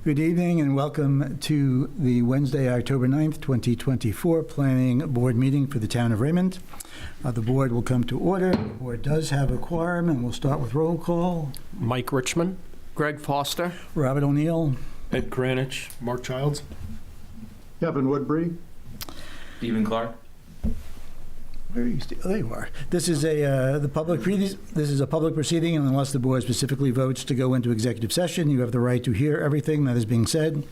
Good evening and welcome to the Wednesday, October 9th, 2024 Planning Board meeting for the Town of Raymond. The board will come to order. The board does have a quorum, and we'll start with roll call. Mike Richmond, Greg Foster, Robert O'Neill, Ed Kranich, Mark Childs, Kevin Woodbury, Stephen Clark. where are you? There you are. This is a public proceeding, and unless the board specifically votes to go into executive session, you have the right to hear everything that is being said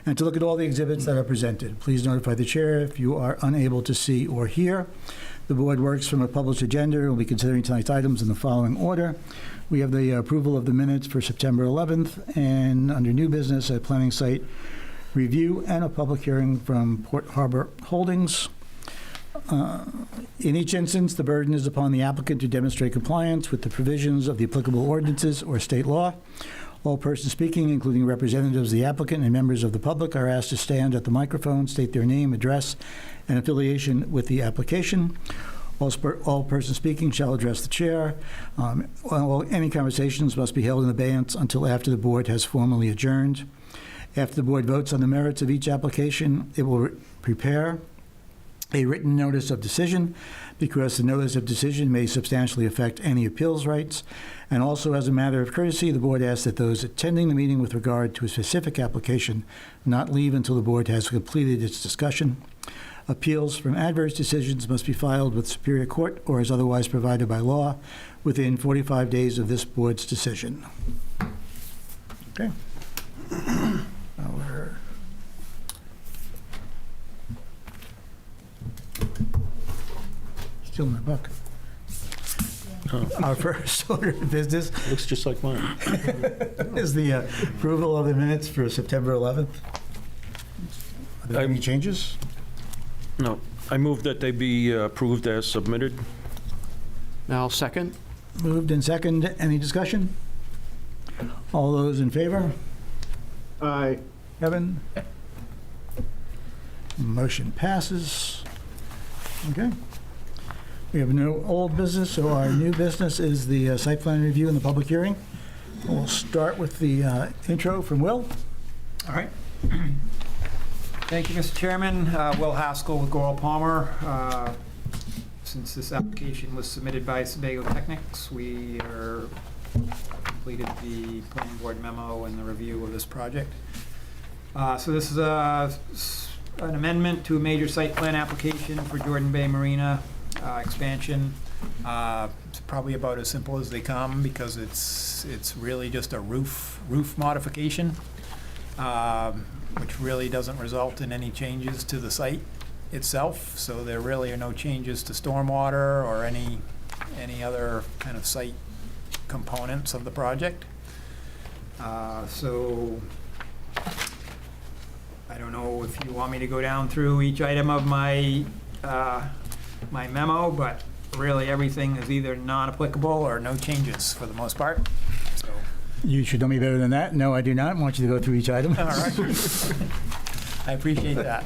and to look at all the exhibits that are presented. Please notify the chair if you are unable to see or hear. The board works from a published agenda. We'll be considering tonight's items in the following order. We have the approval of the minutes for September 11th, and under new business, a planning site review and a public hearing from Port Harbor Holdings. In each instance, the burden is upon the applicant to demonstrate compliance with the provisions of the applicable ordinances or state law. All persons speaking, including representatives of the applicant and members of the public, are asked to stand at the microphone, state their name, address, and affiliation with the application. All persons speaking shall address the chair. Any conversations must be held in abeyance until after the board has formally adjourned. After the board votes on the merits of each application, it will prepare a written notice of decision, because the notice of decision may substantially affect any appeals rights. And also, as a matter of courtesy, the board asks that those attending the meeting with regard to a specific application not leave until the board has completed its discussion. Appeals from adverse decisions must be filed with Superior Court or as otherwise provided by law within 45 days of this board's decision. Okay. Still in my book. Our first order of business looks just like mine. is the approval of the minutes for September 11th. Are there any changes? No, I move that they be approved as submitted. now second. Moved and second. Any discussion? All those in favor? aye. Kevin? Motion passes. Okay. We have no old business, so our new business is the site plan review and the public hearing. We'll start with the intro from Will. All right. Thank you, Mr. Chairman. Will Haskell with Goral Palmer. Since this application was submitted by Sebago Technics, we completed the planning board memo and the review of this project. So this is an amendment to a major site plan application for Jordan Bay Marina expansion. It's probably about as simple as they come, because it's really just a roof modification, which really doesn't result in any changes to the site itself. So there really are no changes to stormwater or any other kind of site components of the project. So I don't know if you want me to go down through each item of my memo, but really everything is either non-applicable or no changes for the most part. So. You should know me better than that. No, I do not. I want you to go through each item. All right. I appreciate that.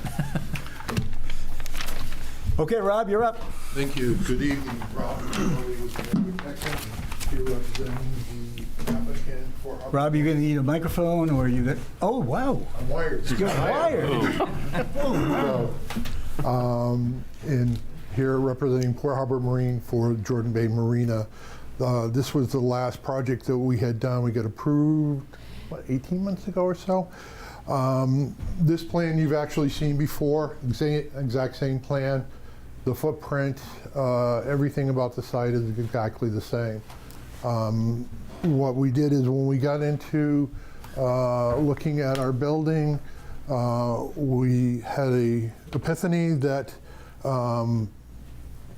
Okay, Rob, you're up. Thank you. Good evening, Rob. Here representing the applicant for. Rob, you're going to need a microphone, or you got? Oh, wow. I'm wired. You're wired. Oh, wow. And here representing Port Harbor Marine for Jordan Bay Marina. This was the last project that we had done. We got approved, 18 months ago or so. This plan you've actually seen before, exact same plan. The footprint, everything about the site is exactly the same. What we did is, when we got into looking at our building, we had a epiphany that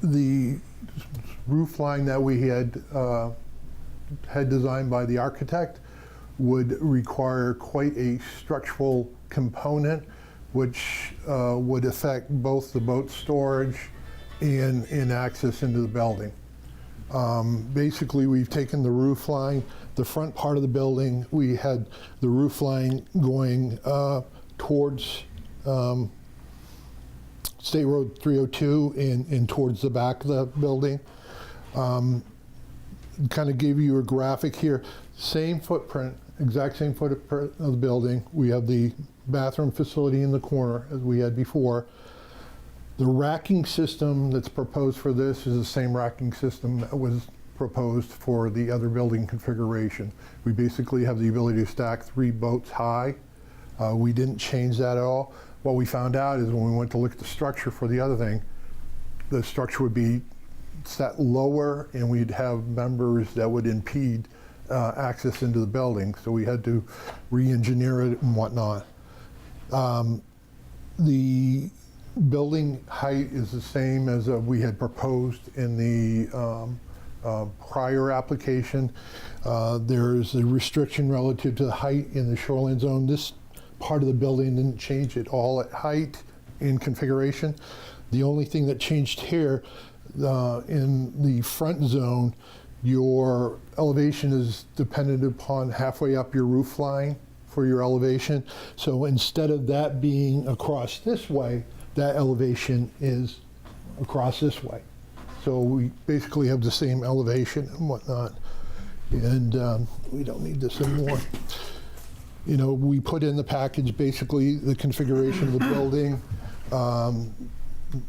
the roof line that we had designed by the architect would require quite a structural component, which would affect both the boat storage and access into the building. Basically, we've taken the roof line, the front part of the building, we had the roof line going towards State Road 302 and towards the back of the building. Kind of give you a graphic here. Same footprint exact same footprint of the building. We have the bathroom facility in the corner as we had before. The racking system that's proposed for this is the same racking system that was proposed for the other building configuration. We basically have the ability to stack 3 boats high. We didn't change that at all. What we found out is when we went to look at the structure for the other thing, the structure would be set lower and we'd have members that would impede access into the building. So we had to re-engineer it and whatnot. The building height is the same as we had proposed in the prior application. There's a restriction relative to the height in the shoreline zone. This part of the building didn't change at all at height in configuration. The only thing that changed here in the front zone, your elevation is dependent upon halfway up your roof line for your elevation. So instead of that being across this way, that elevation is across this way. So we basically have the same elevation and whatnot. And we don't need this anymore. You know, we put in the package basically the configuration of the building.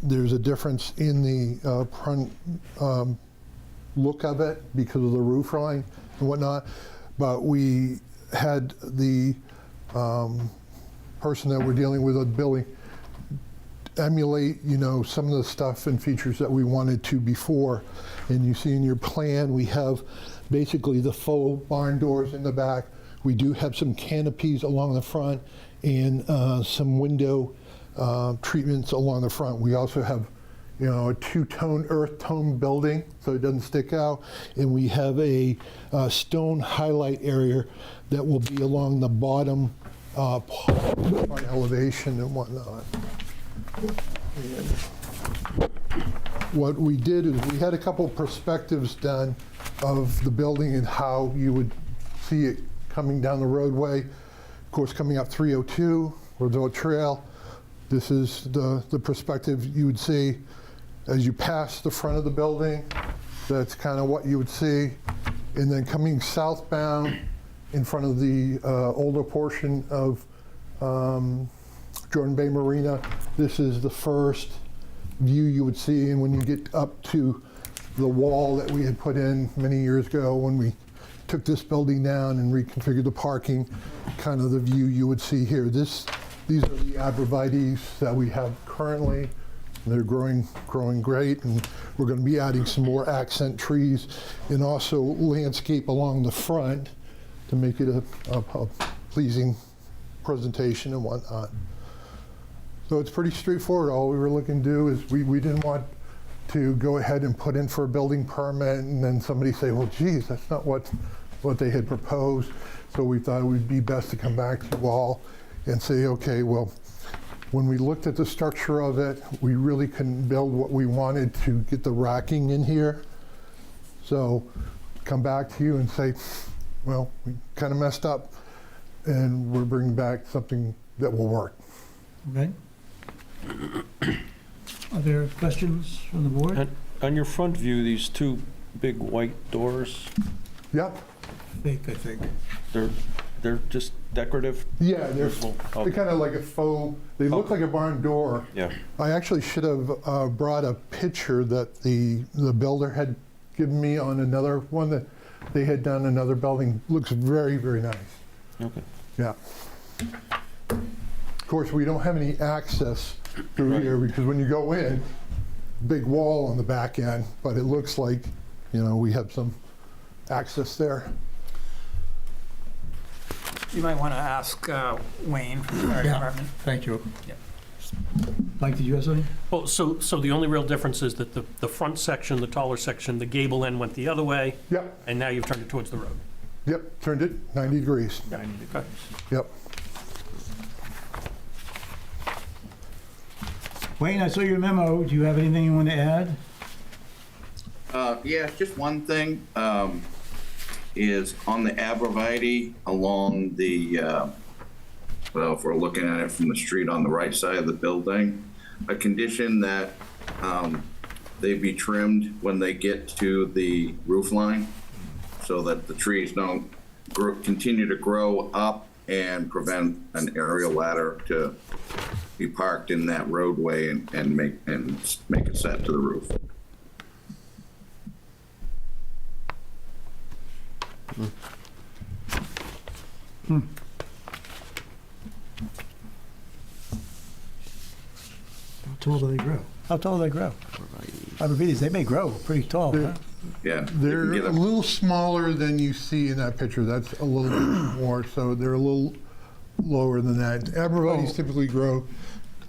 There's a difference in the front look of it because of the roof line and whatnot. But we had the person that we're dealing with the building emulate, you know, some of the stuff and features that we wanted to before. And you see in your plan, we have basically the faux barn doors in the back. We do have some canopies along the front and some window treatments along the front. We also have, you know, a 2-tone earth tone building so it doesn't stick out. And we have a stone highlight area that will be along the bottom front elevation and whatnot. And what we did is we had a couple perspectives done of the building and how you would see it coming down the roadway. Of course, coming up 302, Roosevelt Trail, this is the perspective you would see as you pass the front of the building. That's kind of what you would see. And then coming southbound in front of the older portion of Jordan Bay Marina, this is the first view you would see. And when you get up to the wall that we had put in many years ago when we took this building down and reconfigured the parking, kind of the view you would see here. These are the arborvitaes that we have currently. They're growing great, and we're going to be adding some more accent trees and also landscape along the front to make it a pleasing presentation and whatnot. So it's pretty straightforward. All we were looking to do is we didn't want to go ahead and put in for a building permit and then somebody say, well, geez, that's not what they had proposed. So we thought it would be best to come back to you all and say, okay, well, when we looked at the structure of it, we really couldn't build what we wanted to get the racking in here. So come back to you and say, well, we kind of messed up and we're bringing back something that will work. Okay. Are there questions from the board? On your front view, these 2 big white doors, Yep. I think. they're just decorative? Yeah, they're Oh, kind of like a faux, they look like a barn door. yeah. I actually should have brought a picture that the builder had given me on another one that they had done, another building. Looks very, very nice. Okay. Yeah. Of course, we don't have any access through Right. here because when you go in, big wall on the back end, but it looks like, you know, we have some access there. You might want to ask Wayne from the fire Yeah. department. Thank you. Yeah. Mike, did you have something? Well, so the only real difference is that the front section, the taller section, the gable end went the other way, Yep, and now you've turned it towards the road. yep, turned it 90 degrees. Okay. Yep. Wayne, I saw your memo. Do you have anything you want to add? Yeah, just one thing, is on the arborvitae along the, well, if we're looking at it from the street on the right side of the building, a condition that they be trimmed when they get to the roof line so that the trees don't continue to grow up and prevent an aerial ladder to be parked in that roadway and make it set to the roof. How tall do they grow? How tall do they grow? Arborvitaes, they may grow pretty tall, huh? Yeah. you They're can get a little smaller than you see in that picture. That's a little bit more, so they're a little lower than that. Arborvitaes typically grow,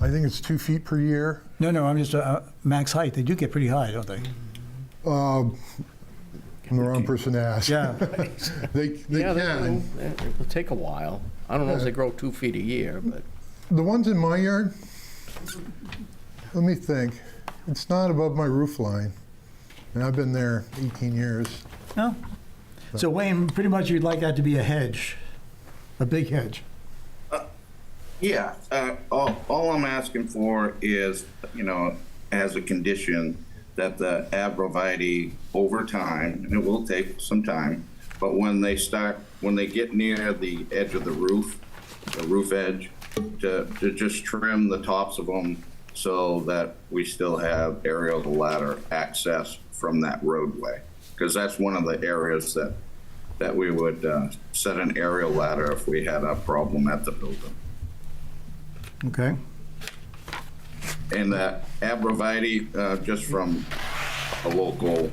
I think it's 2 feet per year. No, I'm just, max height, they do get pretty high, don't they? I'm the wrong person to ask. Yeah. They Yeah, can. it'll take a while. I don't know if they grow 2 feet a year, but The ones in my yard, let me think. It's not above my roof line. And I've been there 18 years. No? So Wayne, pretty much you'd like that to be a hedge, a big hedge. Yeah, all I'm asking for is, as a condition, that the arborvitae over time, and it will take some time, but when they get near the edge of the roof edge, to just trim the tops of them so that we still have aerial ladder access from that roadway. Because that's one of the areas that we would set an aerial ladder if we had a problem at the building. Okay. And that arborvitae, just from a local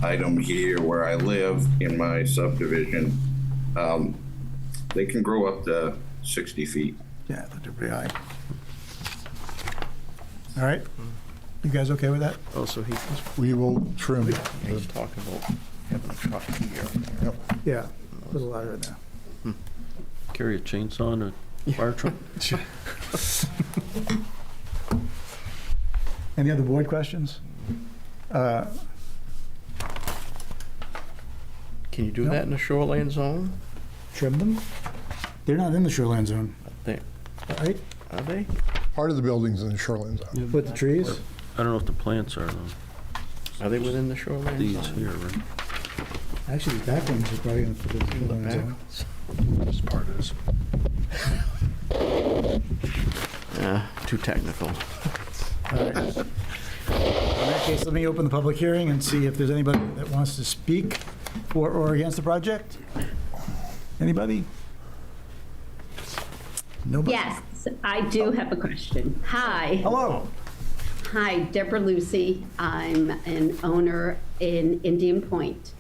item here where I live in my subdivision, they can grow up to 60 feet. Yeah, they're pretty high. All right. You guys okay with that? also We will trim. he's talking about having a truck here. Yeah. Put a ladder in there. Carry a chainsaw and a fire truck. Any other board questions? Can you do that in the shoreline zone? Trim them? They're not in the shoreline zone, I think, right? are they? Part of the building's in the shoreline zone. With the trees? I don't know if the plants are, though. Are they within the shoreline These zone? here, right? Actually, the back ones are probably in the shoreline zone. This part is. Too technical. All right. In that case, let me open the public hearing and see if there's anybody that wants to speak for or against the project. Anybody? Nobody? Yes, I do have a question. Hi. Hello. Hi, Deborah Lucy. I'm an owner in Indian Point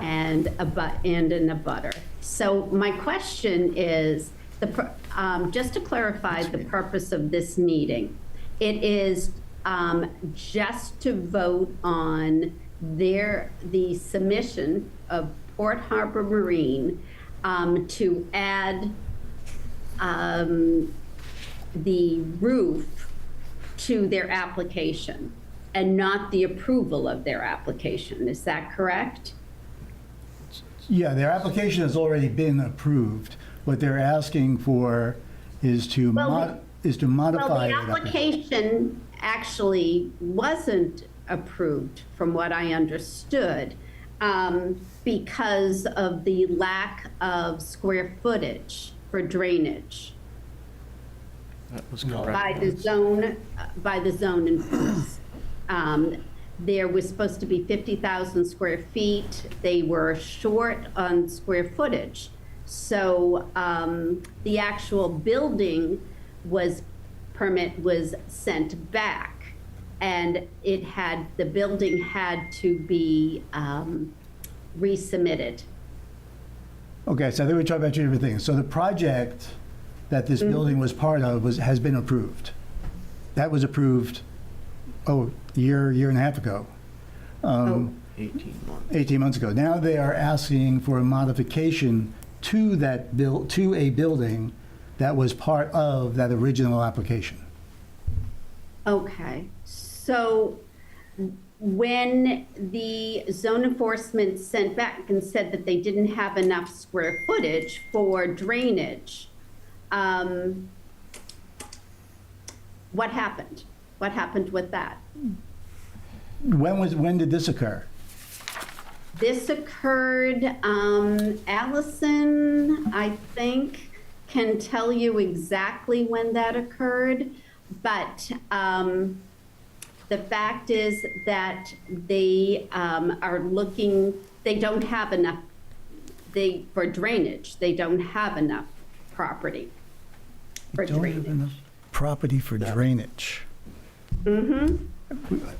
and an abutter. So my question is, just to clarify the purpose of this meeting, it is just to vote on the submission of Port Harbor Marine to add the roof to their application and not the approval of their application. Is that correct? Yeah, their application has already been approved. What they're asking for is to modify Well, the it. application actually wasn't approved, from what I understood, because of the lack of square footage for drainage That was by correct. the zone enforcement. There was supposed to be 50,000 square feet. They were short on square footage. So the actual building permit was sent back, and the building had to be resubmitted. Okay, so I think we're talking about two different things. So the project that this building was part of has been approved. That was approved, a year and a half ago. 18 months. 18 months ago. Now they are asking for a modification to to a building that was part of that original application. Okay, so when the zone enforcement sent back and said that they didn't have enough square footage for drainage, what happened? What happened with that? When did this occur? This occurred, Allison, I think, can tell you exactly when that occurred, but the fact is that they are looking, they don't have enough, for drainage, they don't have enough property for Don't have drainage. enough property for drainage. Mm-hmm.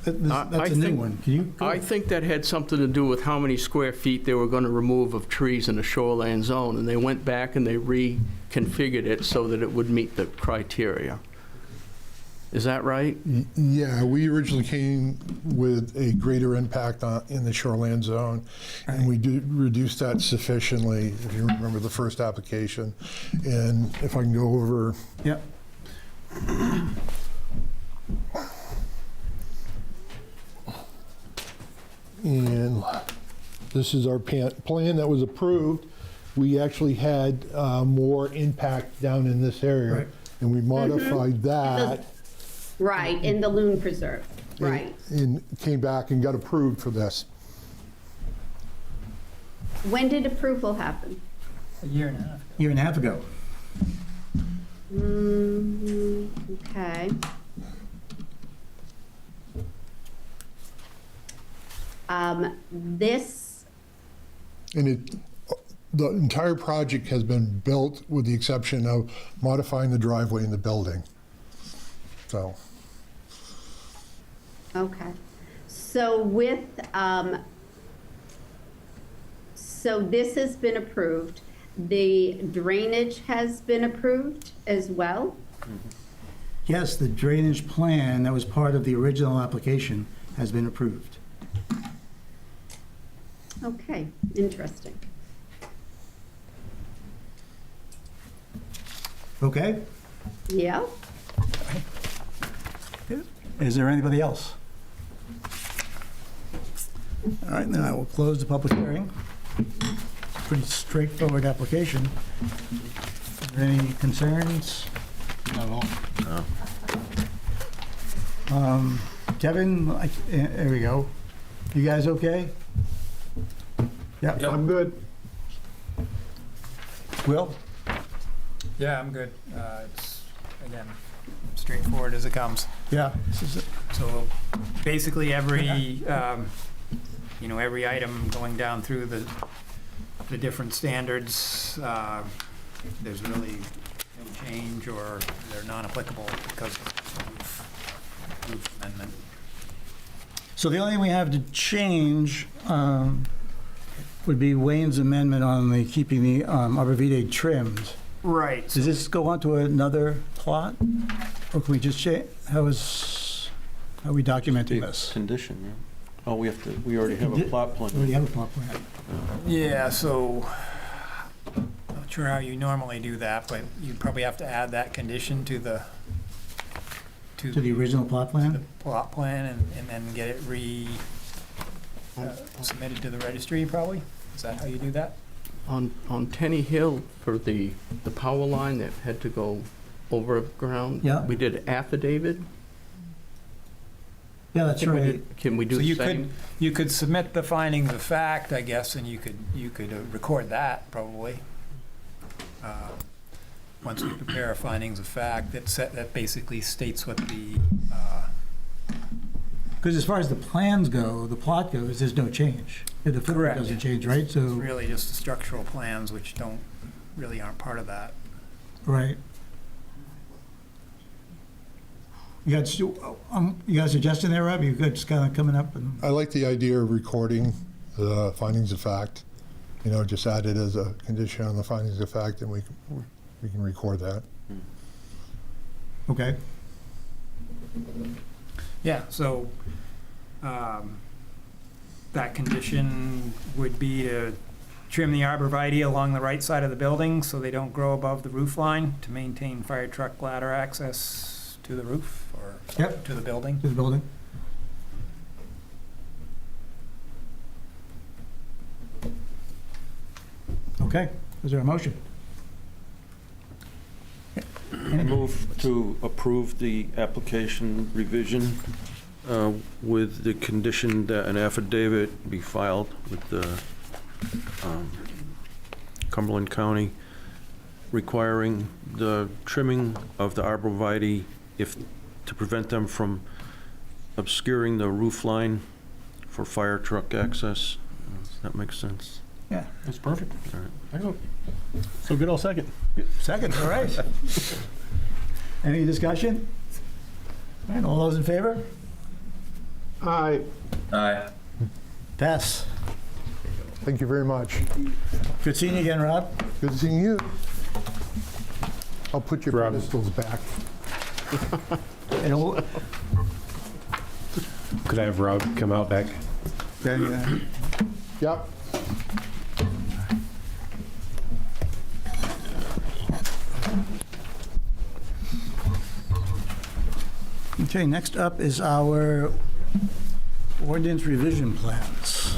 That's a new one. Can you? I think that had something to do with how many square feet they were going to remove of trees in the shoreline zone, and they went back and they reconfigured it so that it would meet the criteria. Is that right? Yeah, we originally came with a greater impact in the shoreland zone, and we did reduce that sufficiently, if you remember the first application. And if I can go over, Yep. and this is our plan that was approved. We actually had more impact down in this area, Right. and we modified that. Right, in the Loon Preserve, right. And came back and got approved for this. When did approval happen? A year and a half. Year and a half ago. Okay. This, And the entire project has been built with the exception of modifying the driveway in the building. So, okay. So with, so this has been approved. The drainage has been approved as well? Yes, the drainage plan that was part of the original application has been approved. Okay, interesting. Okay? Yeah? Is there anybody else? All right, then I will close the public hearing. Pretty straightforward application. Are there any concerns? Not at all. Kevin, there we go. You guys okay? Yeah. I'm good. Will? Yeah, I'm good. It's, again, straightforward as it comes. Yeah. This is it. So basically every, every item going down through the different standards, there's really no change or they're non-applicable because of the roof amendment. So the only thing we have to change would be Wayne's amendment on the keeping the arborvitae trimmed. Right. Does this go on to another plot? Or can we just change, how are we documenting this? Condition, yeah. Oh, we already have a plot We already plan. have a plot plan. Yeah, so, not sure how you normally do that, but you'd probably have to add that condition to the To the original plot the plan? plot plan and then get it submitted to the registry probably? Is that how you do that? On Tenny Hill, for the power line that had to go over ground, Yeah. we did affidavit. Yeah, that's right. Can we do So the you same? you could submit the findings of fact, I guess, and you could record that probably. Once we prepare findings of fact, that basically states what the, Because as far as the plans go, the plot goes, there's no change. The footprint Correct. doesn't change, right? it's So, really just the structural plans, which really aren't part of that. right. You got a suggestion there, Rob? You could just kind of coming up and, I like the idea of recording the findings of fact, just add it as a condition on the findings of fact, and we can record that. okay. Yeah, so that condition would be to trim the arborvitae along the right side of the building so they don't grow above the roof line to maintain fire truck ladder access to the roof or Yep. to the building. To the building. Okay, is there a motion? Move to approve the application revision with the condition that an affidavit be filed with the Cumberland County requiring the trimming of the arborvitae to prevent them from obscuring the roof line for fire truck access. Does that make sense? Yeah. That's perfect. All right. Excellent. So good, I'll second. Second, all right. Any discussion? All right, all those in favor? Aye. Aye. Pass. Thank you very much. Good seeing you again, Rob. Good seeing you. I'll put your pedestals back. And we'll- Could I have Rob come out back? Yep. Okay, next up is our ordinance revision plans.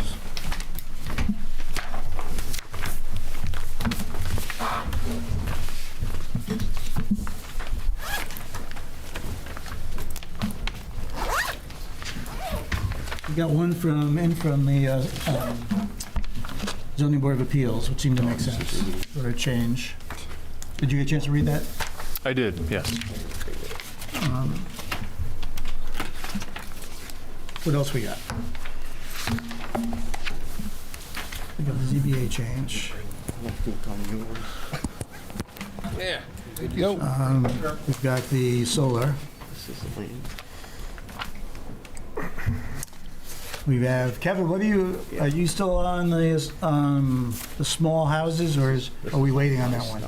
We got one from the zoning board of appeals, which seemed to make sense for a change. Did you get a chance to read that? I did, yes. What else we got? We got the ZBA change. We've got the solar. We have, Kevin, are you still on the small houses, or are we waiting on that one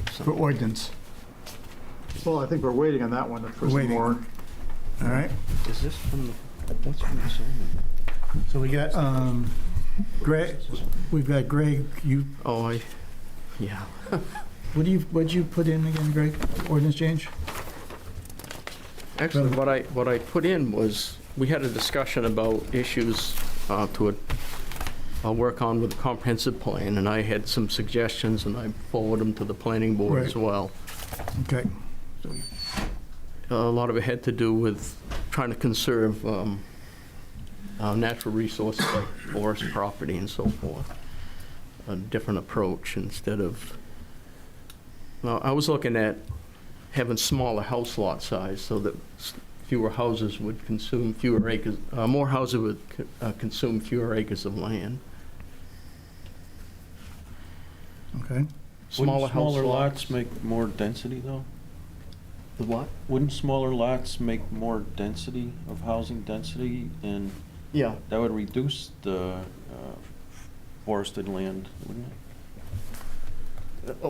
for ordinance? Well, I think we're waiting on that one for some Waiting. more. All right, Is this from the, what's from the zoning? so we got Greg, we've got Greg, Yeah. what'd you put in again, Greg? Ordinance change? Actually, what I put in was, we had a discussion about issues I'll work on with the comprehensive plan, and I had some suggestions, and I forwarded them to the planning board as Right. well. Okay. A lot of it had to do with trying to conserve natural resources like forest property and so forth. A different approach instead of, well, I was looking at having smaller house lot size so that fewer houses would consume fewer acres, more houses would consume fewer acres of land. Okay. Smaller Wouldn't house smaller lots. lots make more density, though? The what? Wouldn't smaller lots make more density of housing density, and Yeah. that would reduce the forested land, wouldn't it?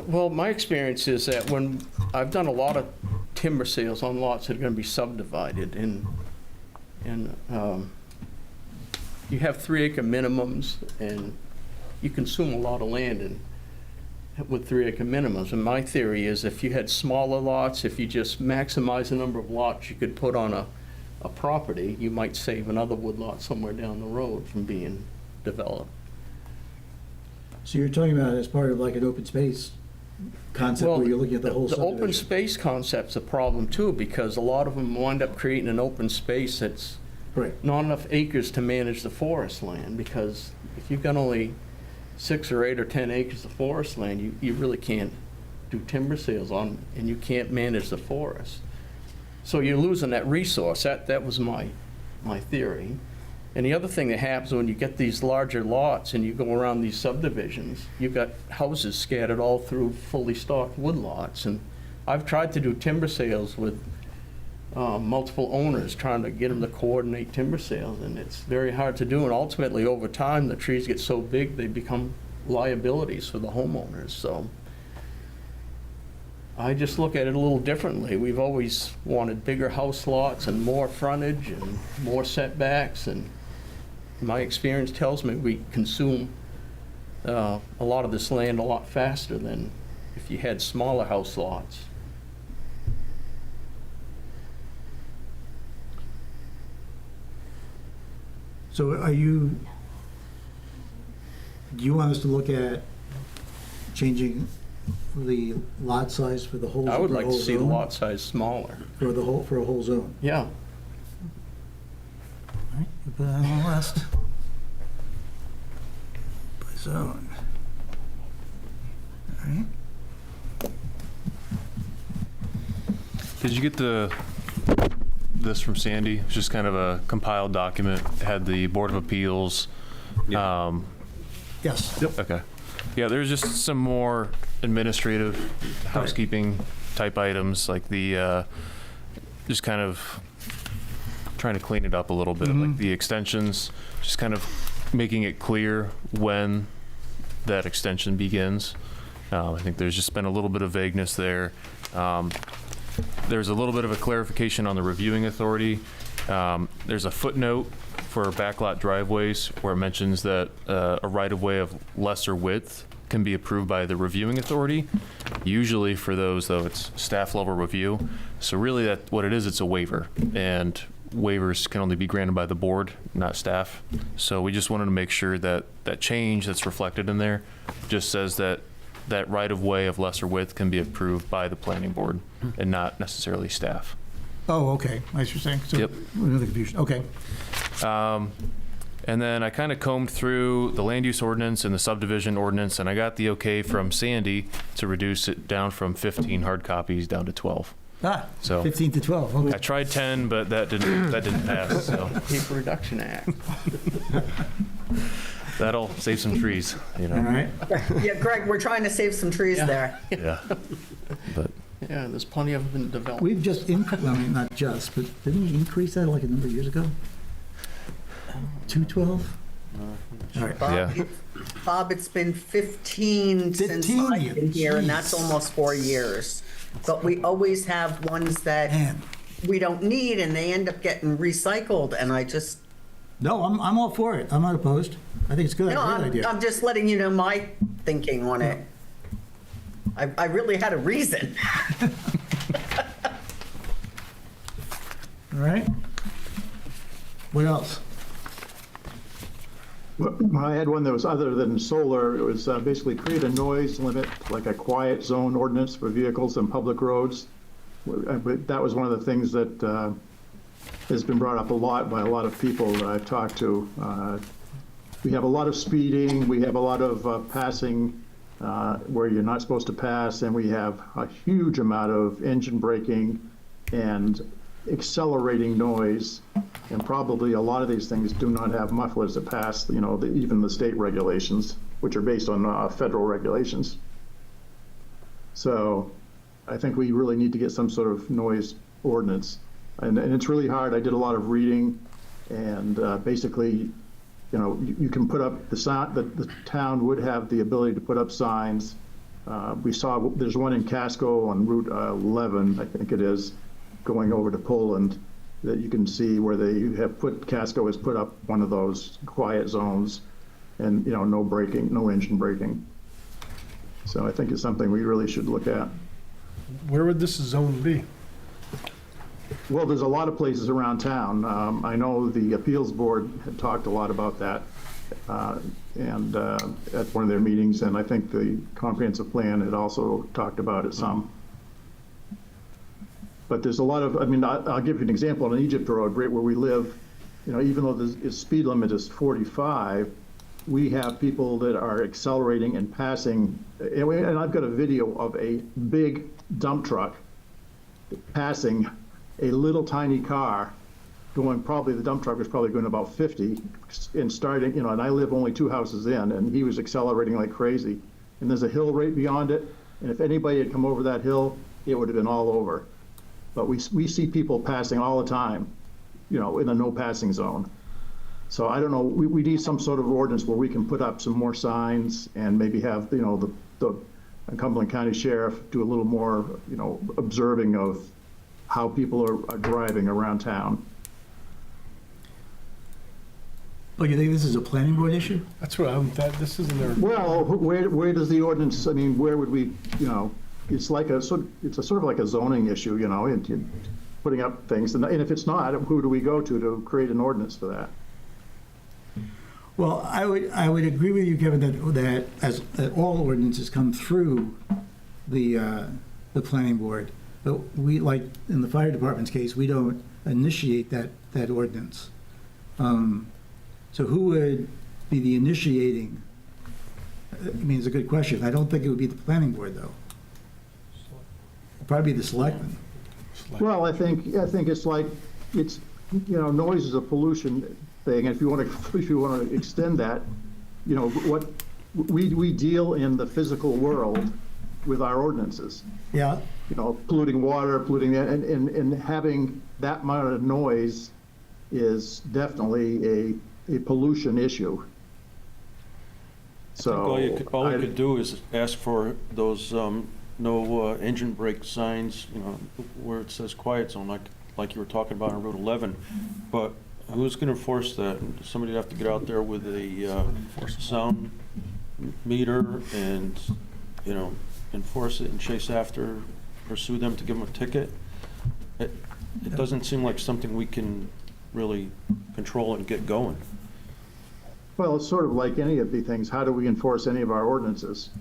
Well, my experience is that when I've done a lot of timber sales on lots that are going to be subdivided, and you have 3-acre minimums, and you consume a lot of land with 3-acre minimums. And my theory is if you had smaller lots, if you just maximize the number of lots you could put on a property, you might save another woodlot somewhere down the road from being developed. So you're talking about it as part of like an open space concept where you're looking at the whole The open subdivision? space concept's a problem too, because a lot of them wind up creating an open space that's Right. not enough acres to manage the forest land, because if you've got only 6 or 8 or 10 acres of forest land, you really can't do timber sales on, and you can't manage the forest. So you're losing that resource. That was my theory. And the other thing that happens when you get these larger lots and you go around these subdivisions, you've got houses scattered all through fully stocked woodlots. And I've tried to do timber sales with multiple owners, trying to get them to coordinate timber sales, and it's very hard to do. And ultimately, over time, the trees get so big, they become liabilities for the homeowners. So I just look at it a little differently. We've always wanted bigger house lots and more frontage and more setbacks, and my experience tells me we consume a lot of this land a lot faster than if you had smaller house lots. So do you want us to look at changing the lot size for the whole? I would for like to whole see the zone? lot size smaller. For a whole zone? Yeah. put it on the list. By zone. All right. Did you get this from Sandy? It's just kind of a compiled document. It had the Board of Appeals. Yes. Okay. Yeah, there's just some more administrative housekeeping type items, like the, just kind of trying to clean it up a little bit, like the extensions, just kind of making it clear when that extension begins. I think there's just been a little bit of vagueness there. There's a little bit of a clarification on the reviewing authority. There's a footnote for backlot driveways where it mentions that a right-of-way of lesser width can be approved by the reviewing authority. Usually for those, though, it's staff level review. So really what it is, it's a waiver. And waivers can only be granted by the board, not staff. So we just wanted to make sure that that change that's reflected in there just says that that right-of-way of lesser width can be approved by the planning board and not necessarily staff. Oh, okay. I see what you're saying. So, Yep. Another confusion. Okay. And then I kind of combed through the land use ordinance and the subdivision ordinance, and I got the okay from Sandy to reduce it down from 15 hard copies down to 12. So 15 to 12. Okay. I tried 10, but that didn't pass. So Paper Reduction Act. that'll save some trees, you All know. right. Yeah, Greg, we're trying to save some trees there. Yeah. But Yeah, there's plenty of them in development. We've just, I mean, not just, but didn't we increase that like a number of years ago? 212? All right. yeah. Bob, it's been 15 since 15 I've been years, here, and that's jeez. almost 4 years. But we always have ones that Man. we don't need, and they end up getting recycled, and I just, No, I'm all for it. I'm not opposed. I think it's good. no, Good idea. I'm just letting you know my thinking on it. I really had a reason. All right. What else? Well, I had one that was other than solar. It was basically create a noise limit, like a quiet zone ordinance for vehicles on public roads. That was one of the things that has been brought up a lot by a lot of people that I've talked to. We have a lot of speeding, we have a lot of passing where you're not supposed to pass, and we have a huge amount of engine braking and accelerating noise, and probably a lot of these things do not have mufflers that pass, you know, even the state regulations, which are based on federal regulations. So I think we really need to get some sort of noise ordinance. And it's really hard. I did a lot of reading, and basically, you know, you can put up the sign, the town would have the ability to put up signs. We saw, there's one in Casco on Route 11, I think it is, going over to Poland, that you can see where they have put, Casco has put up one of those quiet zones, and, you know, no braking, no engine braking. So I think it's something we really should look at. Where would this zone be? Well, there's a lot of places around town. I know the appeals board had talked a lot about that and at one of their meetings, and I think the comprehensive plan had also talked about it some. But there's a lot of, I mean, I'll give you an example. On Egypt Road, right where we live, you know, even though the speed limit is 45, we have people that are accelerating and passing. And I've got a video of a big dump truck passing a little tiny car going, probably the dump truck was probably going about 50 and starting, you know, and I live only 2 houses in, and he was accelerating like crazy. And there's a hill right beyond it, and if anybody had come over that hill, it would have been all over. But we see people passing all the time, you know, in a no passing zone. So I don't know, we need some sort of ordinance where we can put up some more signs and maybe have, you know, the Cumberland County Sheriff do a little more, you know, observing of how people are driving around town. Oh, you think this is a planning board issue? That's what this isn't there. Well, where does the ordinance, I mean, where would we, you know, it's like it's sort of like a zoning issue, you know, and putting up things. And if it's not, who do we go to create an ordinance for that? Well, I would agree with you, Kevin, that all ordinances come through the planning board, but we, like in the fire department's case, we don't initiate that ordinance. So who would be the initiating? I mean, it's a good question. I don't think it would be the planning board, though. It'd probably be the selectmen. Well, I think it's like, it's, noise is a pollution thing, and if you want to extend that, what, we deal in the physical world with our ordinances. Yeah. Polluting water, polluting, and having that amount of noise is definitely a pollution issue. So. All you could do is ask for those, no engine brake signs, where it says quiet zone, like you were talking about on Route 11. But who's going to enforce that? Somebody'd have to get out there with a sound meter and, enforce it and chase after, pursue them to give them a ticket. It doesn't seem like something we can really control and get going. Well, it's sort of like any of the things. How do we enforce any of our ordinances?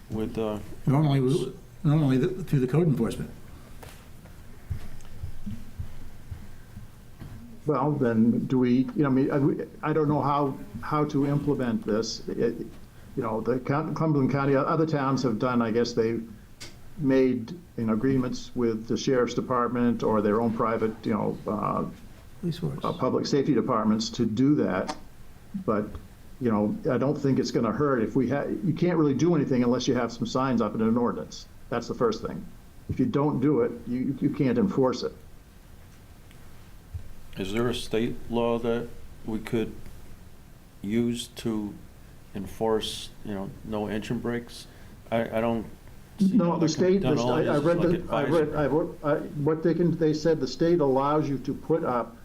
With Normally through the code enforcement. Well, then do we, I don't know how to implement this. The Cumberland County, other towns have done, I guess they've made, agreements with the sheriff's department or their own private, public safety departments to do that. But, I don't think it's going to hurt if you can't really do anything unless you have some signs up in an ordinance. That's the first thing. If you don't do it, you can't enforce it. Is there a state law that we could use to enforce, no engine brakes? I don't. No, the state, done all I this, read, like what they said, the state allows you to put up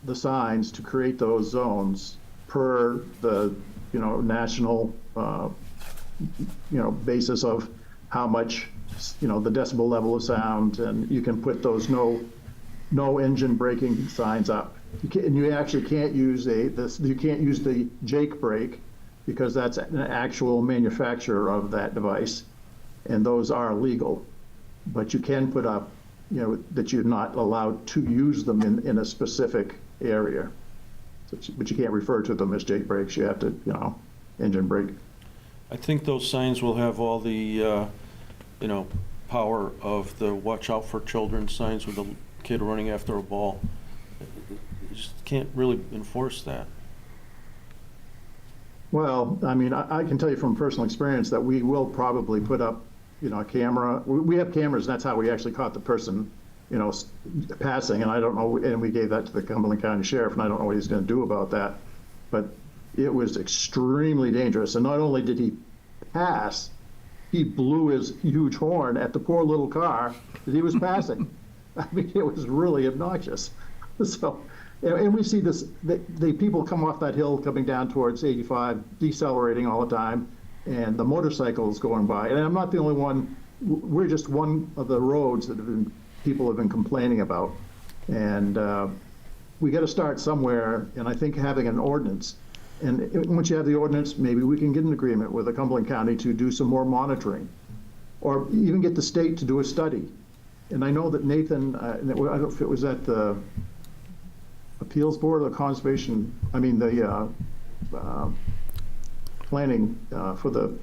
the signs to create those zones per the, national, basis of how much, the decibel level of sound, and you can put those no engine braking signs up. You actually can't use you can't use the Jake brake because that's an actual manufacturer of that device, and those are legal. But you can put up, that you're not allowed to use them in a specific area. But you can't refer to them as Jake brakes. You have to, engine brake. I think those signs will have all the, power of the watch out for children signs with the kid running after a ball. You just can't really enforce that. Well, I mean, I can tell you from personal experience that we will probably put up, a camera. We have cameras, and that's how we actually caught the person, passing. And I don't know, and we gave that to the Cumberland County Sheriff, and I don't know what he's going to do about that. But it was extremely dangerous. And not only did he pass, he blew his huge horn at the poor little car that he was passing. I mean, it was really obnoxious. So, and we see this, the people come off that hill coming down towards 85, decelerating all the time, and the motorcycles going by. And I'm not the only one. We're just one of the roads that people have been complaining about. And we got to start somewhere, and I think having an ordinance. And once you have the ordinance, maybe we can get an agreement with the Cumberland County to do some more monitoring, or even get the state to do a study. And I know that Nathan, I don't know if it was at the Appeals Board or the Conservation, the planning for the,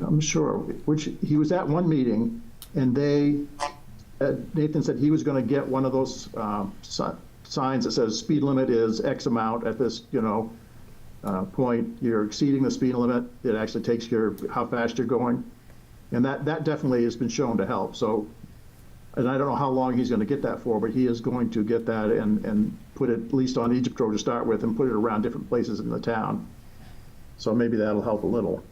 I'm sure, which he was at one meeting, and Nathan said he was going to get one of those signs that says speed limit is X amount at this, point. You're exceeding the speed limit. It actually takes how fast you're going. And that definitely has been shown to help. So, and I don't know how long he's going to get that for, but he is going to get that and put it at least on Egypt Road to start with, and put it around different places in the town. So maybe that'll help a little.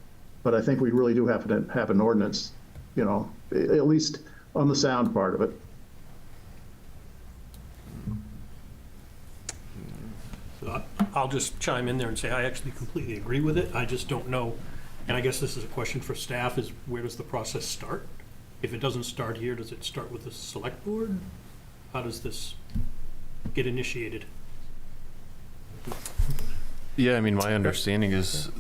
But I think we really do have to have an ordinance, at least on the sound part of it. I'll just chime in there and say I actually completely agree with it. I just don't know, and I guess this is a question for staff, is where does the process start? If it doesn't start here, does it start with the select board? How does this get initiated? Yeah, I mean, my understanding is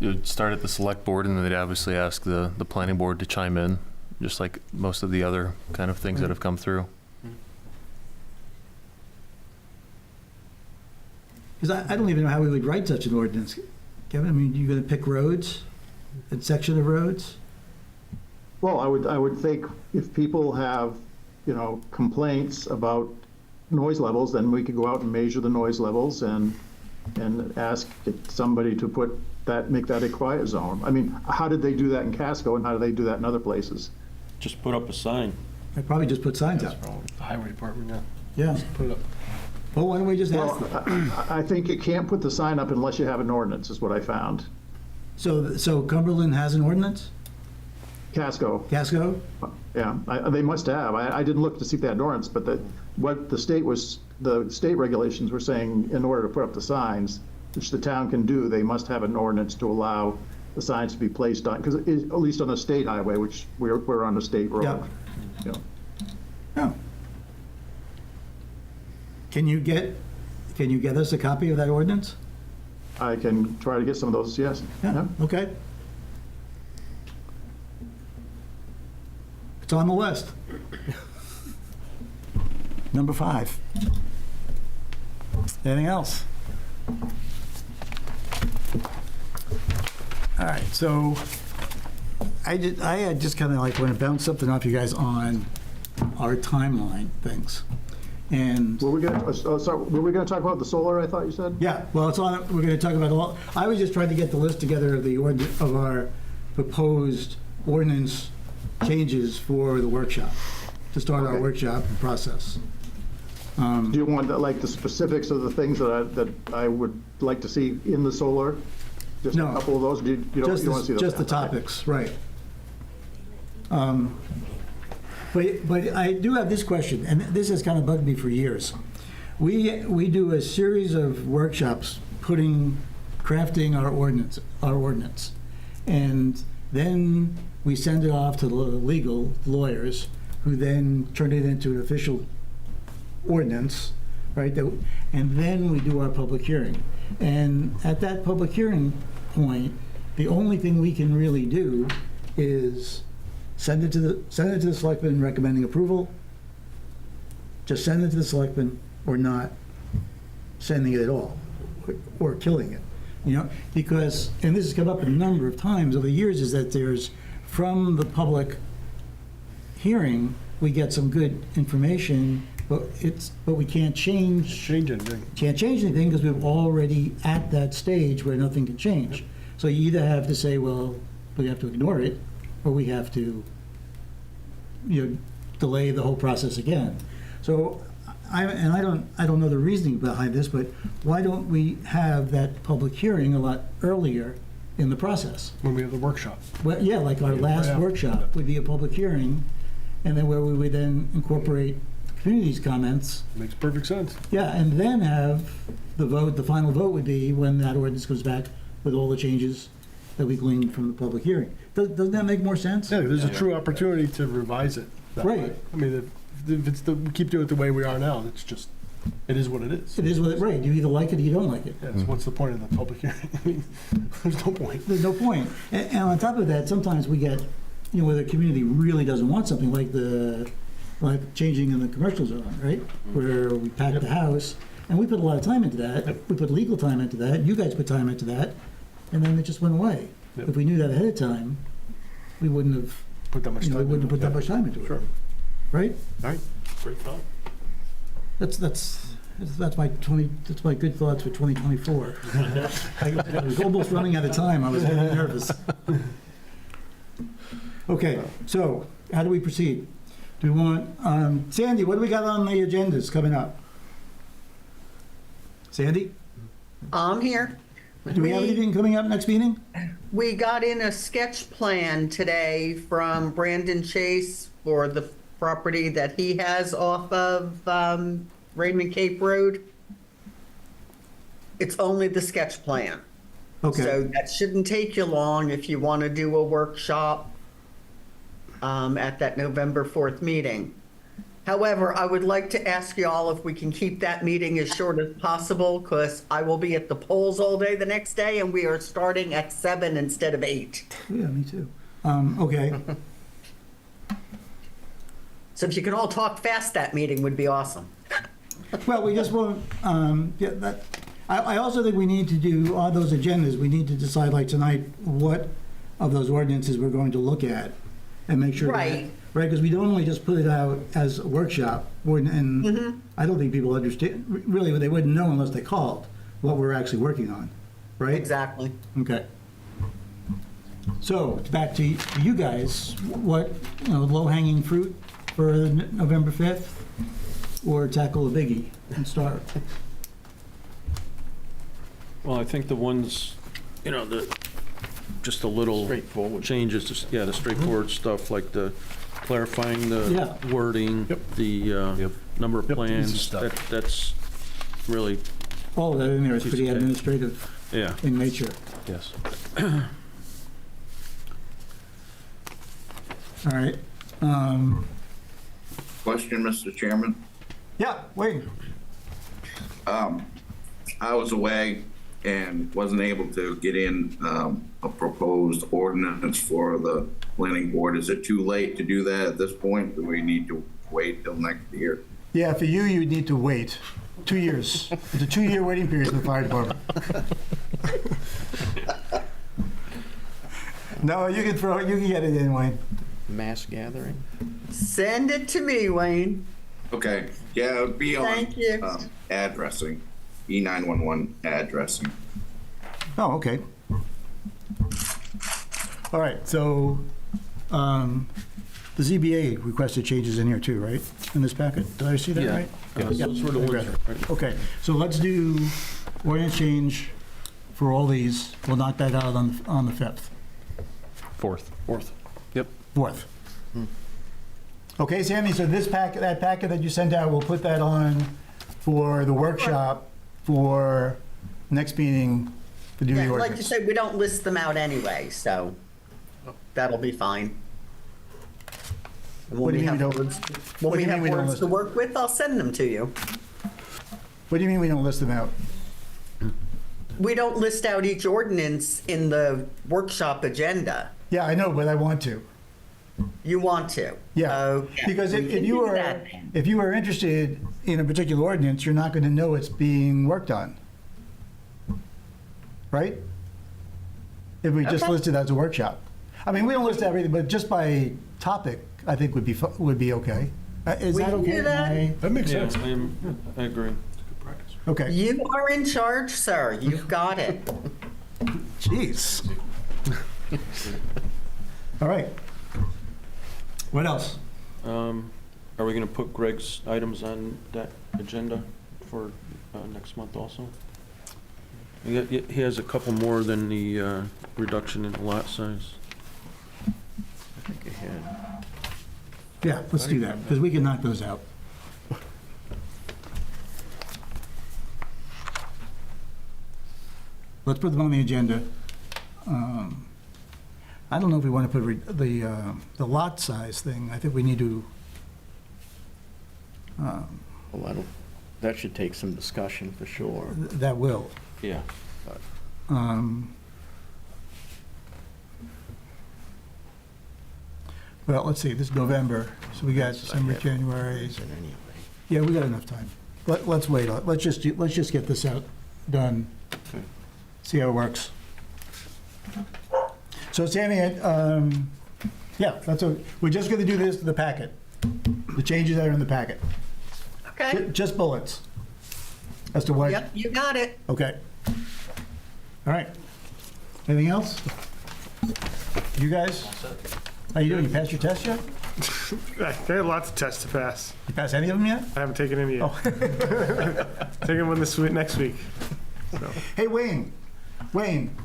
it would start at the select board, and then they'd obviously ask the planning board to chime in, just like most of the other kind of things that have come through. Because I don't even know how we would write such an ordinance. Kevin, I mean, you're going to pick roads, a section of roads? Well, I would think if people have, complaints about noise levels, then we could go out and measure the noise levels and ask somebody to make that a quiet zone. I mean, how did they do that in Casco and how do they do that in other places? Just put up a sign. I'd probably just put signs up. The highway department, Yeah. put it up. Well, why don't we just ask them? Well, I think you can't put the sign up unless you have an ordinance, is what I found. So Cumberland has an ordinance? Casco, Casco? yeah, they must have. I didn't look to see if they had an ordinance, but what the state regulations were saying, in order to put up the signs, which the town can do, they must have an ordinance to allow the signs to be placed on, because at least on a state highway, which we're on a state road. Yep. you know. Oh. Can you get us a copy of that ordinance? I can try to get some of those, yes. Yeah, okay. It's on the list. Number 5. Anything else? All right, so I had just kind of like want to bounce something off you guys on our timeline things. And Were we going to talk about the solar, I thought you said? yeah, well, it's on, we're going to talk about all, I was just trying to get the list together of of our proposed ordinance changes for the workshop, to start our Okay. workshop process. Do you want the specifics of the things that I would like to see in the solar? Just No. a couple of those? You don't want to see those? Just the topics, right. But I do have this question, and this has kind of bugged me for years. We do a series of workshops crafting our ordinance. And then we send it off to the legal lawyers, who then turn it into an official ordinance, right? And then we do our public hearing. And at that public hearing point, the only thing we can really do is send it to the selectmen recommending approval, just send it to the selectmen, or not sending it at all, or killing it, because, and this has come up a number of times over the years, is that there's, from the public hearing, we get some good information, but we can't change anything. because we're already at that stage where nothing can change. So you either have to say, well, we have to ignore it, or we have to, delay the whole process again. So I don't know the reasoning behind this, but why don't we have that public hearing a lot earlier in the process? When we have the workshop. Well, yeah, like our last Yeah. workshop would be a public hearing, and then where we would then incorporate the community's comments. Makes perfect sense. Yeah, and then have the vote, the final vote would be when that ordinance comes back with all the changes that we gleaned from the public hearing. Doesn't that make more sense? Yeah, there's a true opportunity to revise it. that Right. way. I mean, if we keep doing it the way we are now, it is what it is. It is what, right, you either like it or you don't like it. Yeah, so what's the point of the public hearing? I mean, there's no point. There's no point. And on top of that, sometimes we get, where the community really doesn't want something like changing in the commercial zone, right? Where we pack the house, and we put a lot of time into that. Yep. We put legal time into that. You guys put time into that, and then it just went away. Yep. If we knew that ahead of time, we wouldn't have, Put that much time. we wouldn't have put that into it. much time into it. Sure. Right? All right. Great thought. That's my good thoughts for 2024. I was almost running out of time. I was getting nervous. Okay, so how do we proceed? Do we want, Sandy, what do we got on the agendas coming up? Sandy, I'm here. do we have anything coming up next meeting? We got in a sketch plan today from Brandon Chase for the property that he has off of Raymond Cape Road. It's only the sketch plan. Okay, So that shouldn't take you long if you want to do a workshop at that November 4th meeting. However, I would like to ask you all if we can keep that meeting as short as possible, because I will be at the polls all day the next day, and we are starting at 7 instead of 8. yeah, me too. Okay, So if you can all talk fast, that meeting would be awesome. well, we just want, I also think we need to do, on those agendas, we need to decide, like tonight, what of those ordinances we're going to look at and make sure. Right. Right, because we don't only just put it out as a workshop, and Mm-hmm. I don't think people understand, really, they wouldn't know unless they called what we're actually working on, right? Exactly. Okay. So, back to you guys, what, low-hanging fruit for November 5th? Or tackle a biggie and start? Well, I think the ones, just a little Straightforward. changes, the straightforward stuff, like the clarifying the Yeah. wording, the number of Yep, easy plans, stuff. that's really, All of that in there is Piece pretty of cake. administrative yeah. in nature. Yes. All right. Question, Mr. Chairman? Yeah, wait. I was away and wasn't able to get in a proposed ordinance for the planning board. Is it too late to do that at this point? Do we need to wait till next year? Yeah, for you, you'd need to wait 2 years. It's a 2-year waiting period in the fire department. No, you can get it in, Wayne. Mass gathering? Send it to me, Wayne. Okay, yeah, it would be on Thank you. addressing, E911 addressing. Oh, okay. All right, so the ZBA requested changes in here too, right? In this packet? Did I see that Yeah. right? Yes, Yeah, those were the I ones, read it. right. Okay, so let's do ordinance change for all these. We'll knock that out on the 5th. 4th. 4th. Okay, Sammy, so that packet that you sent out, we'll put that on for the workshop for next meeting to do the Yeah, like you ordinance. said, we don't list them out anyway, so that'll be fine. And What When do we you mean have we don't- words, what when do we you mean have we don't words list to them? work with, I'll send them to you. What do you mean we don't list them out? We don't list out each ordinance in the workshop agenda. Yeah, I know, but I want to. You want to? Yeah, Okay, because we if can you do are, that then. if you are interested in a particular ordinance, you're not going to know it's being worked on. Right? If we just Okay. list it as a workshop. I mean, we don't list everything, but just by topic, I think would be okay. Is We that can okay? do that. Am That makes Yeah, sense. I agree. I- Okay. You are in charge, sir. You've got it. Jeez. All right. What else? Are we going to put Greg's items on that agenda for next month also? He has a couple more than the reduction in lot size. I think I had. Yeah, let's do that, because we can knock those out. Let's put them on the agenda. I don't know if we want to put the lot size thing. I think we need to, Well, that should take some discussion for sure. that will. Yeah. Well, let's see, this is November, so we got December, January. Yeah, we got enough time. Let's wait, let's just get this out, done. Okay. See how it works. So Sammy, yeah, we're just gonna do this, the packet. The changes that are in the packet. Okay? Just bullets. As to what, Yep, you got it. okay. All right. Anything else? You guys? How you doing? You passed your test yet? I have lots of tests to pass. You passed any of them yet? I haven't taken any yet. Oh. Taking one this week, next week. So. Hey, Wayne,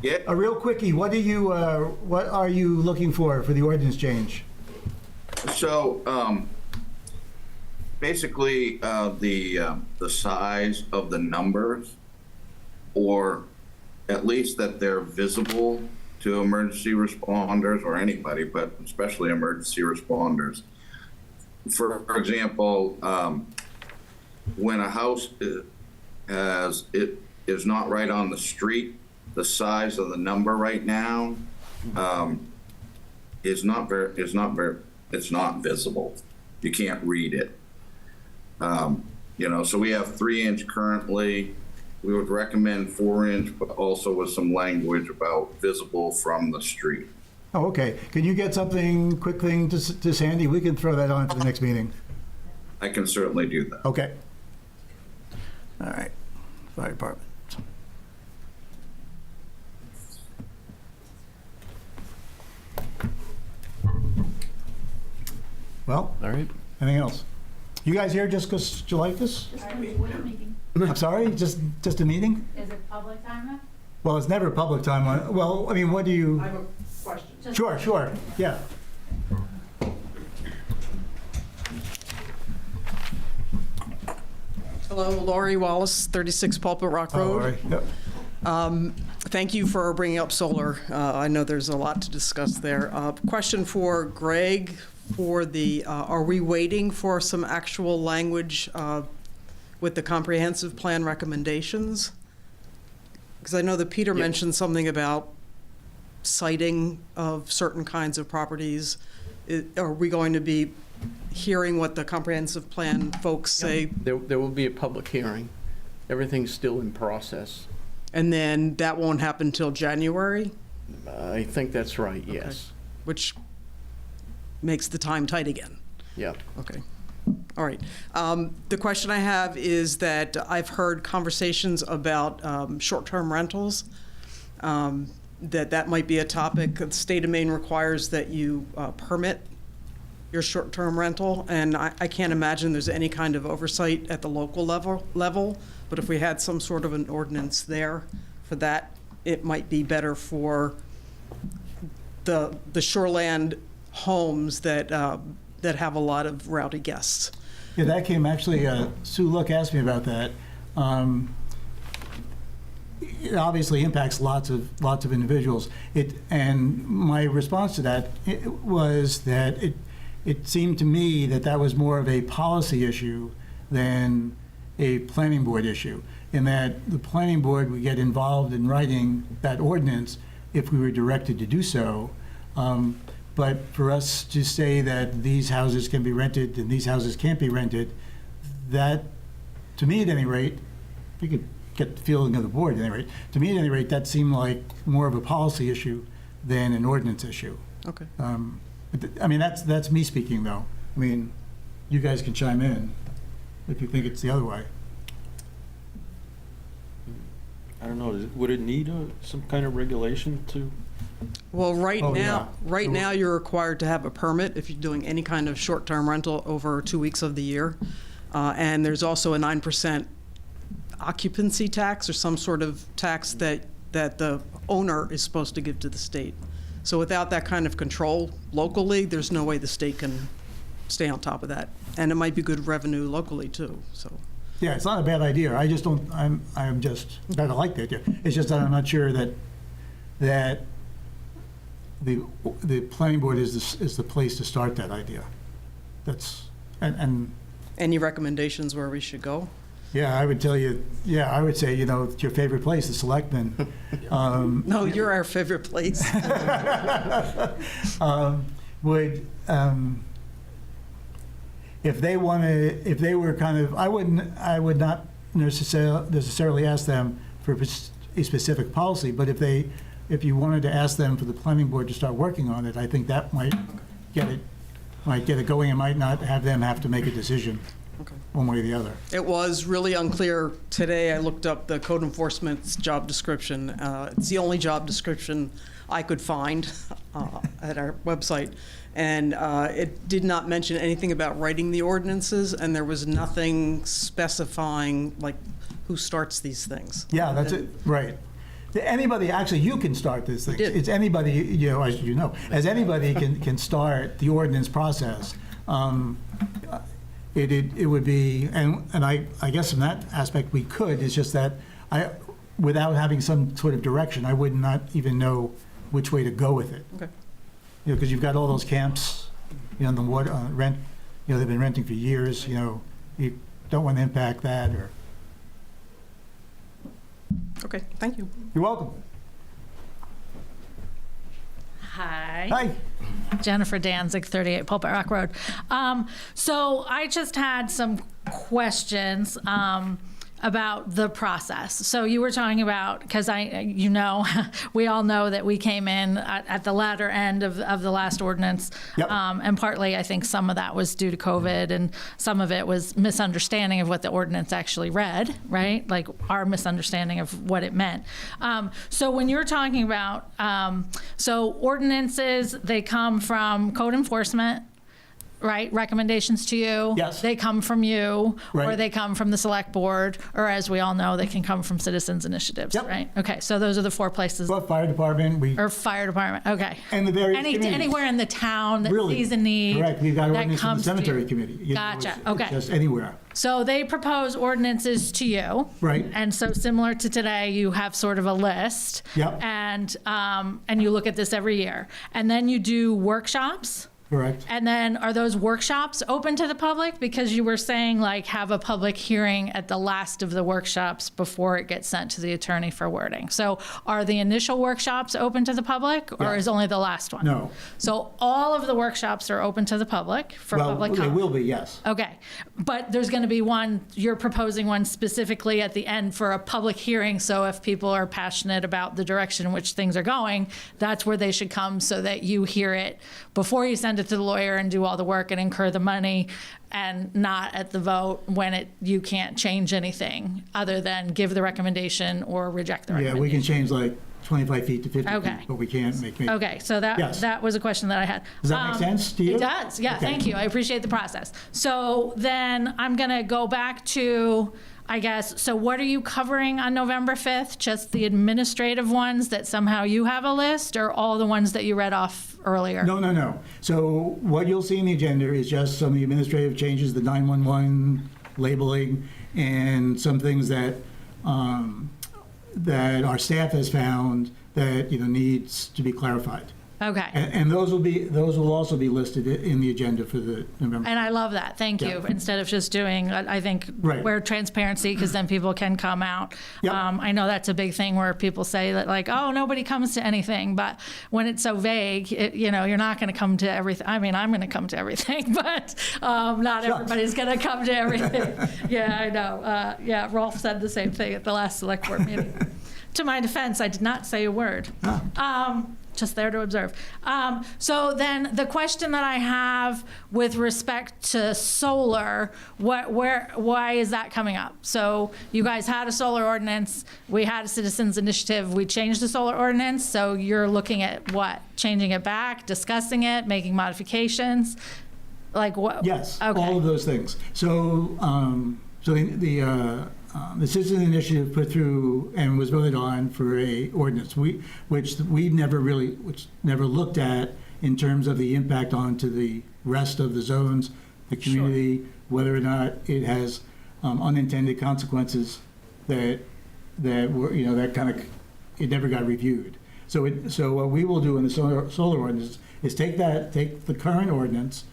Yeah. a real quickie, what are you looking for the ordinance change? So, basically, the size of the numbers, or at least that they're visible to emergency responders or anybody, but especially emergency responders. For example, when a house is not right on the street, the size of the number right now it's not visible. You can't read it. So we have 3-inch currently. we would recommend 4-inch, but also with some language about visible from the street. Oh, okay. Can you get something, quick thing to Sandy? We can throw that on for the next meeting. I can certainly do that. Okay. All right. Fire department. Well, All right. anything else? You guys here just because you like this? I'm sorry, just a meeting? Is it public time now? Well, it's never public time. Well, I mean, what do you? I have a question. Sure, yeah. Hello, Laurie Wallace, 36 Pulpit Rock Oh, Road. all right. Yep. Thank you for bringing up solar. I know there's a lot to discuss there. Question for Greg, for the, are we waiting for some actual language with the comprehensive plan recommendations? Because I know that Peter mentioned something about citing of certain kinds of properties. Are we going to be hearing what the comprehensive plan folks say? There will be a public hearing. Everything's still in process. And then that won't happen till January, I think that's right, yes. which makes the time tight again. Yeah. Okay. All right. The question I have is that I've heard conversations about short-term rentals, that might be a topic. The state of Maine requires that you permit your short-term rental, and I can't imagine there's any kind of oversight at the local level, but if we had some sort of an ordinance there for that, it might be better for the shoreland homes that have a lot of rowdy guests. Yeah, that came, actually, Sue Look asked me about that. It obviously impacts lots of individuals. And my response to that was that it seemed to me that was more of a policy issue than a planning board issue, in that the planning board would get involved in writing that ordinance if we were directed to do so. But for us to say that these houses can be rented and these houses can't be rented, that, to me at any rate, you could get the feeling of the board at any rate, to me at any rate, that seemed like more of a policy issue than an ordinance issue. Okay. I mean, that's me speaking, though. I mean, you guys can chime in if you think it's the other way. I don't know, would it need some kind of regulation to? Well, right Oh, now, yeah. you're required to have a permit if you're doing any kind of short-term rental over 2 weeks of the year. And there's also a 9% occupancy tax or some sort of tax that the owner is supposed to give to the state. So without that kind of control locally, there's no way the state can stay on top of that. And it might be good revenue locally too, so. Yeah, it's not a bad idea. I just don't, I'm just, I like the idea. It's just that I'm not sure that the planning board is the place to start that idea. That's, and Any recommendations where we should go? yeah, I would tell you, yeah, I would say, it's your favorite place, the selectmen. No, you're our favorite place. If they were kind of, I would not necessarily ask them for a specific policy, but if you wanted to ask them for the planning board to start working on it, I think that might get it going and might not have them have to make a decision one way or the other. It was really unclear today. I looked up the code enforcement's job description. It's the only job description I could find at our website. And it did not mention anything about writing the ordinances, and there was nothing specifying, like, who starts these things. Yeah, that's it, right. Anybody, actually, you can start this thing. did. It's anybody, as you know, as anybody can start the ordinance process. It would be, and I guess from that aspect we could, it's just that without having some sort of direction, I would not even know which way to go with it. Okay. Because you've got all those camps, in the water, rent, they've been renting for years, you don't want to impact that, or. Okay, thank you. You're welcome. Hi. Hi. Jennifer Danzig, 38 Pulpit Rock Road. So I just had some questions. about the process. So you were talking about, because we all know that we came in at the latter end of the last ordinance. Yep. And partly, I think some of that was due to COVID, and some of it was misunderstanding of what the ordinance actually read, right? Like our misunderstanding of what it meant. So when you're talking about, so ordinances, they come from code enforcement, right? Recommendations to you. Yes. They come from you, or Right. they come from the select board, or as we all know, they can come from citizens initiatives, Yep. right? Okay, so those are the four places. Well, fire department, Or fire department, okay. and the various committees. Anywhere in the town that Really? sees a need. Correct, we've got that ordinance from the comes to you. cemetery committee. You know, Gotcha, it's okay. Just anywhere. So they propose ordinances to you. Right. And so similar to today, you have sort of a list. Yep. And you look at this every year. And then you do workshops. Correct. And then are those workshops open to the public? Because you were saying like have a public hearing at the last of the workshops before it gets sent to the attorney for wording. So are the initial workshops open to the public, or Yes. is only the last one? No. So all of the workshops are open to the public for Well, public they comment? will be, yes. Okay, but there's going to be one, you're proposing one specifically at the end for a public hearing, so if people are passionate about the direction in which things are going, that's where they should come so that you hear it before you send it to the lawyer and do all the work and incur the money, and not at the vote when you can't change anything other than give the recommendation or reject the Yeah, recommendation. we can change like 25 feet to 50 Okay. feet, but we can't make. Okay, so Yes. that was a question that I had. Does that make sense to you? It does, yeah, Okay. thank you. I appreciate the process. So then I'm going to go back to, I guess, so what are you covering on November 5th? Just the administrative ones that somehow you have a list, or all the ones that you read off earlier? No. So what you'll see in the agenda is just some of the administrative changes, the 911 labeling, and some things that that our staff has found that needs to be clarified. Okay. And those will also be listed in the agenda for the November. And I love that. Thank you. Yeah. Instead of just doing, I think, Right. where transparency, because then people can come out. Yep. I know that's a big thing where people say that, like, oh, nobody comes to anything. But when it's so vague, you're not going to come to everything. I mean, I'm going to come to everything, but not everybody's going to come to everything. Yeah, I know. Yeah, Rolf said the same thing at the last select board meeting. To my defense, I did not say a word. Just there to observe. So then the question that I have with respect to solar, why is that coming up? So you guys had a solar ordinance, we had a citizens initiative, we changed the solar ordinance, so you're looking at what? Changing it back, discussing it, making modifications? Like what? Yes, Okay. all of those things. So, the citizen initiative put through and was voted on for a ordinance, which never looked at in terms of the impact onto the rest of the zones, the community, whether or not it has unintended consequences that were, it never got reviewed. So what we will do in the solar ordinance is take the current ordinance,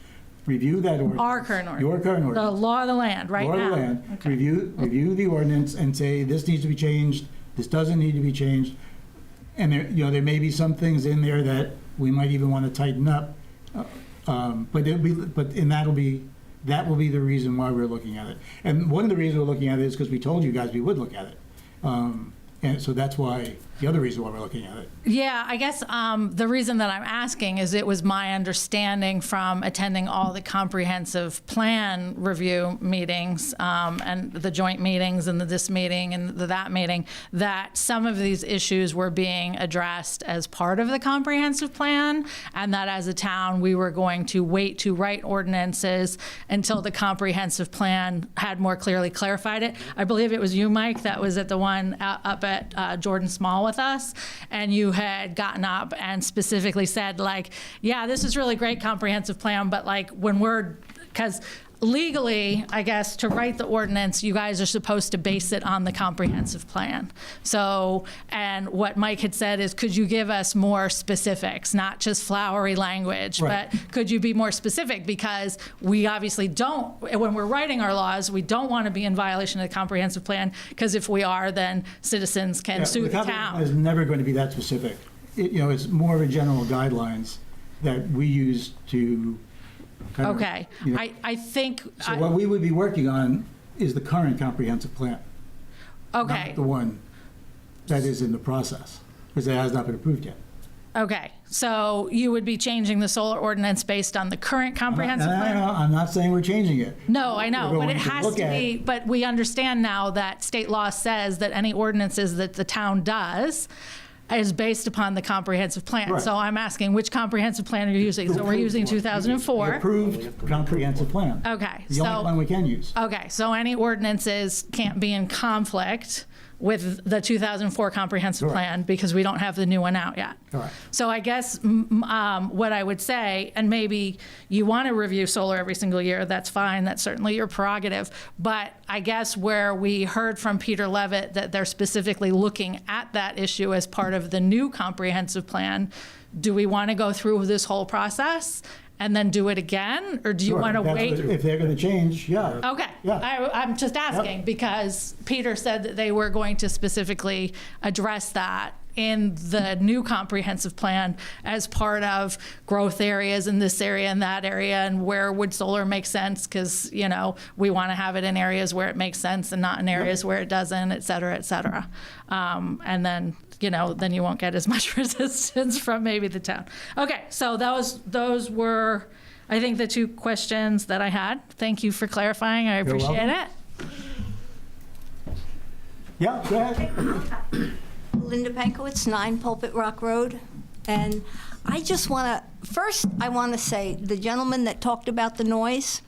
review that ordinance. Our current ordinance. Your current ordinance. The law of the land right Law now. of the land, Okay. review the ordinance and say, this needs to be changed, this doesn't need to be changed. And there may be some things in there that we might even want to tighten up. That will be the reason why we're looking at it. And one of the reasons we're looking at it is because we told you guys we would look at it. And so that's why, the other reason why we're looking at it. Yeah, I guess the reason that I'm asking is it was my understanding from attending all the comprehensive plan review meetings and the joint meetings and this meeting and that meeting, that some of these issues were being addressed as part of the comprehensive plan, and that as a town, we were going to wait to write ordinances until the comprehensive plan had more clearly clarified it. I believe it was you, Mike, that was at the one up at Jordan Small with us, and you had gotten up and specifically said, like, yeah, this is really great comprehensive plan, but like because legally, I guess, to write the ordinance, you guys are supposed to base it on the comprehensive plan. So, and what Mike had said is, could you give us more specifics, not just flowery language, Right. but could you be more specific? Because we obviously don't, when we're writing our laws, we don't want to be in violation of the comprehensive plan, because if we are, then citizens can sue the comprehensive plan is town. never going to be that specific. It's more of a general guidelines that we use to kind of, Okay, I think. So what we would be working on is the current comprehensive plan. Okay. Not the one that is in the process, because it has not been approved yet. Okay, so you would be changing the solar ordinance based on the current comprehensive plan? I'm not saying we're changing it. No, I know, We're but going it to has look to at- be, but we understand now that state law says that any ordinances that the town does is based upon the comprehensive plan. Right. So I'm asking, which comprehensive plan are you using? So we're using The 2004. approved comprehensive plan. Okay, The only one we can use. Okay, so any ordinances can't be in conflict with the 2004 comprehensive Correct. plan because we don't have the new one out yet. Correct. So I guess what I would say, and maybe you want to review solar every single year, that's fine, that's certainly your prerogative. But I guess where we heard from Peter Levitt that they're specifically looking at that issue as part of the new comprehensive plan, do we want to go through this whole process and then do it again? Or do you Sure, want to that's wait? what- If they're going to change, yeah. Okay, Yeah. I'm just asking because Peter said that they were going to specifically address that in the new comprehensive plan as part of growth areas in this area and that area, and where would solar make sense, because, you know, we want to have it in areas where it makes sense and not in areas where it doesn't, et cetera, et cetera. And then, you know, then you won't get as much resistance from maybe the town. Okay, so those were, I think, the two questions that I had. Thank you for clarifying. I appreciate welcome. it. Yeah, go ahead. Linda Pankowitz, 9 Pulpit Rock Road. And I just want to, first, I want to say, the gentleman that talked about the noise,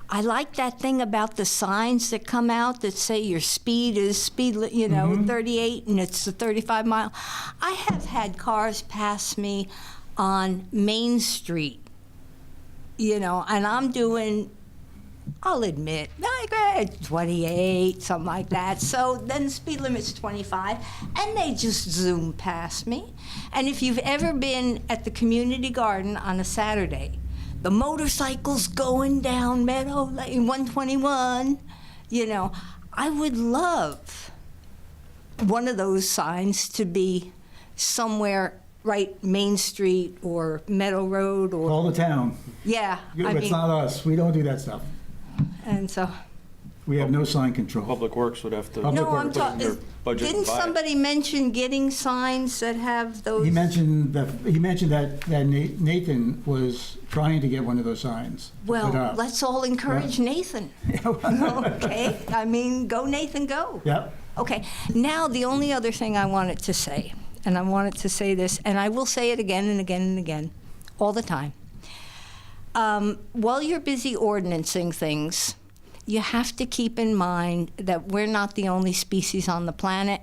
I like that thing about the signs that come out that say your speed is 38 and it's a 35 mile. I have had cars pass me on Main Street, and I'm doing, I'll admit, like 28, something like that. So then the speed limit's 25, and they just zoom past me. And if you've ever been at the community garden on a Saturday, the motorcycles going down Meadow Lane 121, I would love one of those signs to be somewhere right Main Street or Meadow Road or. Call the town. Yeah. It's not us. We don't do that stuff. And so. We have no sign control. Public Works would have to. Public No, I'm Works. talking, budget didn't buy it. somebody mention getting signs that have those? He mentioned that Nathan was trying to get one of those signs. to put Well, up. let's all encourage Nathan. Okay, go Nathan, go. Yep. Okay, now the only other thing I wanted to say, and I wanted to say this, and I will say it again and again and again, all the time. While you're busy ordinancing things, you have to keep in mind that we're not the only species on the planet,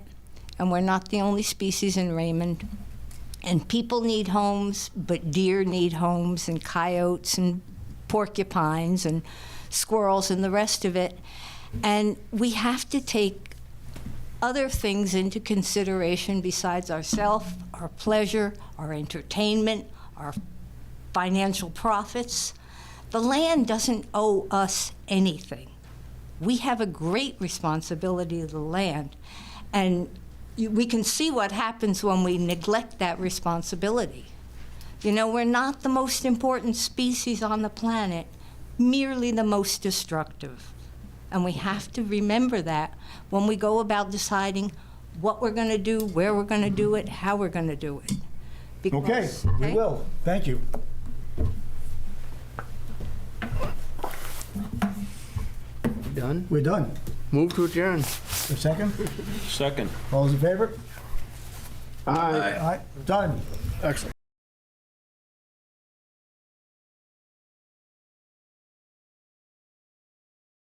and we're not the only species in Raymond. And people need homes, but deer need homes, and coyotes, and porcupines, and squirrels, and the rest of it. And we have to take other things into consideration besides ourselves, our pleasure, our entertainment, our financial profits. The land doesn't owe us anything. We have a great responsibility to the land, and we can see what happens when we neglect that responsibility. We're not the most important species on the planet, merely the most destructive. And we have to remember that when we go about deciding what we're going to do, where we're going to do it, how we're going to do it. Because, Okay, we will. Thank you. Done? We're done. Move to adjourn. A second? Second. All those in favor? Aye. Aye. Done. Excellent.